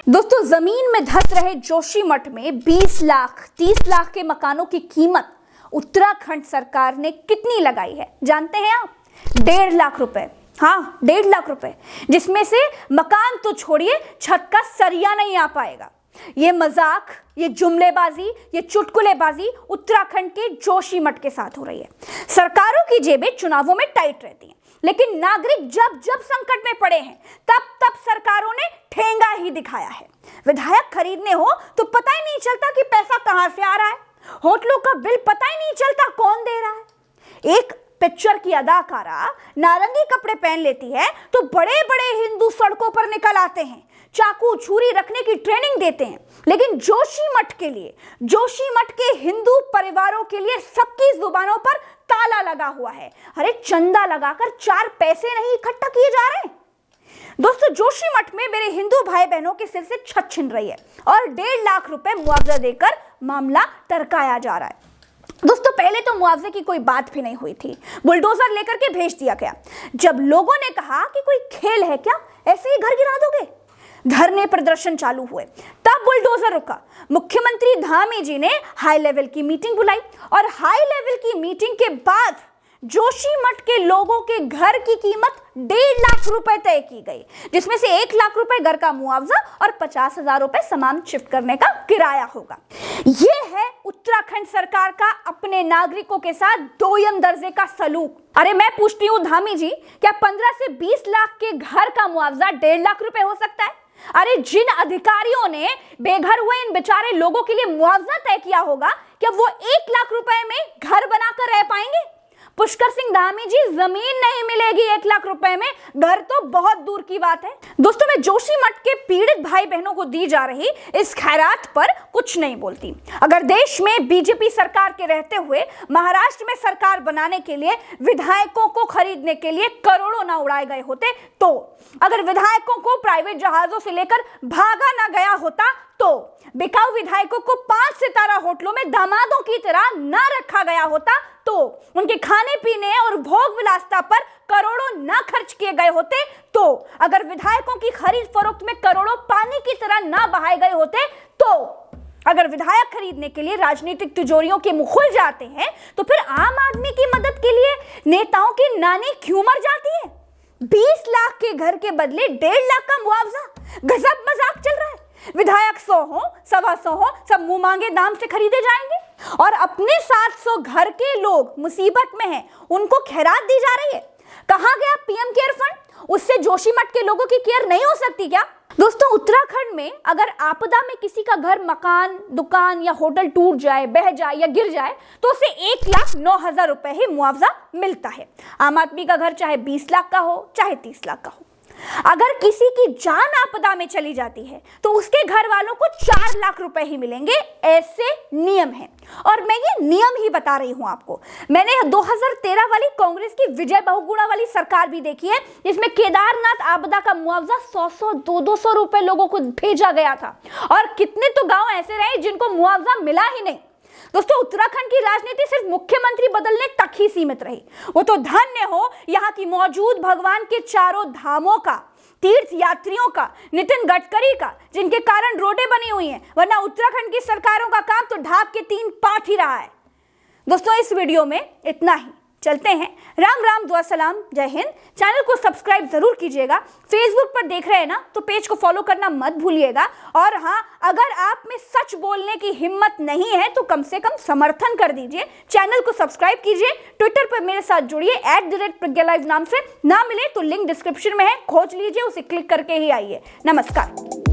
दोस्तों, जमीन में धंस रहे जोशीमठ में 20 लाख 30 लाख के मकानों की कीमत उत्तराखंड सरकार ने कितनी लगाई है जानते हैं आप? 1.5 लाख रुपए। हाँ, 1.5 लाख रुपए, जिसमें से मकान तो छोड़िए, छत का सरिया नहीं आ पाएगा। ये मजाक, ये जुमलेबाजी, ये चुटकुलेबाजी उत्तराखंड के जोशीमठ के साथ हो रही है। सरकारों की जेबें चुनावों में टाइट रहती हैं, लेकिन नागरिक जब जब संकट में पड़े हैं तब तब सरकारों ने ठेंगा ही दिखाया है। विधायक खरीदने हो तो पता ही नहीं चलता कि पैसा कहां से आ रहा है। होटलों का बिल पता ही नहीं चलता कौन दे रहा है। एक पिक्चर की अदाकारा नारंगी कपड़े पहन लेती है तो बड़े बड़े हिंदू सड़कों पर निकल आते हैं, चाकू छुरी रखने की ट्रेनिंग देते हैं। लेकिन जोशीमठ के लिए, जोशीमठ के हिंदू परिवारों के लिए सबकी जुबानों पर ताला लगा हुआ है। अरे चंदा लगाकर 4 पैसे नहीं इकट्ठा किए जा रहे। दोस्तों, जोशीमठ में मेरे हिंदू भाई बहनों के सिर से छत छिन रही है और 1.5 लाख रुपए मुआवजा देकर मामला टरकाया जा रहा है। दोस्तों, पहले तो मुआवजे की कोई बात भी नहीं हुई थी, बुलडोजर लेकर के भेज दिया गया। जब लोगों ने कहा कि कोई खेल है क्या, ऐसे ही घर गिरा दोगे, धरने प्रदर्शन चालू हुए, तब बुलडोजर रुका। मुख्यमंत्री धामी जी ने हाई लेवल की मीटिंग बुलाई और हाई लेवल की मीटिंग के बाद जोशीमठ के लोगों के घर की कीमत 1.5 लाख रुपए तय की गई, जिसमें से 1 लाख रुपए घर का मुआवजा और 50,000 रुपए सामान शिफ्ट करने का किराया होगा। यह है उत्तराखंड सरकार का अपने नागरिकों के साथ दोयम दर्जे का सलूक। अरे मैं पूछती हूँ धामी जी, क्या 15 से 20 लाख के घर का मुआवजा 1.5 लाख रुपए हो सकता है? अरे जिन अधिकारियों ने बेघर हुए इन बेचारे लोगों के लिए मुआवजा तय किया होगा, क्या वो 1 लाख रुपए में घर बनाकर रह पाएंगे? पुष्कर सिंह धामी जी, जमीन नहीं मिलेगी 1 लाख रुपए में, घर तो बहुत दूर की बात है। दोस्तों, मैं जोशीमठ के पीड़ित भाई बहनों को दी जा रही इस खैरात पर कुछ नहीं बोलती। अगर देश में बीजेपी सरकार के रहते हुए महाराष्ट्र में सरकार बनाने के लिए विधायकों को खरीदने के लिए करोड़ों ना उड़ाए गए होते, तो अगर विधायकों को प्राइवेट जहाजों से लेकर भागा ना गया होता, तो बिकाऊ विधायकों को 5 सितारा होटलों में दामादों की तरह ना रखा गया होता, तो उनके खाने पीने और भोग विलासिता पर करोड़ों ना खर्च किए गए होते, तो अगर विधायकों की खरीद फरोख्त में करोड़ों पानी की तरह ना बहाए गए होते, तो अगर विधायक खरीदने के लिए राजनीतिक तिजोरियों के मुंह खुल जाते हैं, तो फिर आम आदमी की मदद के लिए नेताओं की नानी क्यों मर जाती है? 20 लाख के घर के बदले 1.5 लाख का मुआवजा, गजब मजाक चल रहा है। विधायक 100 हो, 125 हो, सब मुंह मांगे दाम से खरीदे जाएंगे और अपने 700 घर के लोग मुसीबत में हैं, उनको खैरात दी जा रही है। कहां गया पीएम केयर फंड? उससे जोशीमठ के लोगों की केयर नहीं हो सकती क्या? दोस्तों, उत्तराखंड में अगर आपदा में किसी का घर, मकान, दुकान या होटल टूट जाए, बह जाए या गिर जाए, तो उसे 1,09,000 रुपए ही मुआवजा मिलता है। आम आदमी का घर चाहे 20 लाख का हो, चाहे 30 लाख का हो। अगर किसी की जान आपदा में चली जाती है तो उसके घर वालों को 4 लाख रुपए ही मिलेंगे, ऐसे नियम हैं। और मैं ये नियम ही बता रही हूं आपको। मैंने 2013 वाली कांग्रेस की विजय बहुगुणा वाली सरकार भी देखी है, जिसमें केदारनाथ आपदा का मुआवजा 100-100, 200 रुपए लोगों को भेजा गया था, और कितने तो गांव ऐसे रहे जिनको मुआवजा मिला ही नहीं। दोस्तों, उत्तराखंड की राजनीति सिर्फ मुख्यमंत्री बदलने तक ही सीमित रही। वो तो धन्य हो यहाँ की मौजूद भगवान के चारों धामों का, तीर्थ यात्रियों का, नितिन गडकरी का, जिनके कारण रोडें बनी हुई हैं, वरना उत्तराखंड की सरकारों का काम तो ढाक के 3 पाठ ही रहा है। दोस्तों, इस वीडियो में इतना ही। चलते हैं। राम राम, दुआ सलाम, जय हिंद। चैनल को सब्सक्राइब जरूर कीजिएगा। फेसबुक पर देख रहे हैं ना, तो पेज को फॉलो करना मत भूलिएगा। और हाँ, अगर आप में सच बोलने की हिम्मत नहीं है तो कम से कम समर्थन कर दीजिए, चैनल को सब्सक्राइब कीजिए। ट्विटर पर मेरे साथ जुड़िए, @PragyaLive नाम से। ना मिले तो लिंक डिस्क्रिप्शन में है, खोज लीजिए, उसे क्लिक करके ही आइए। नमस्कार।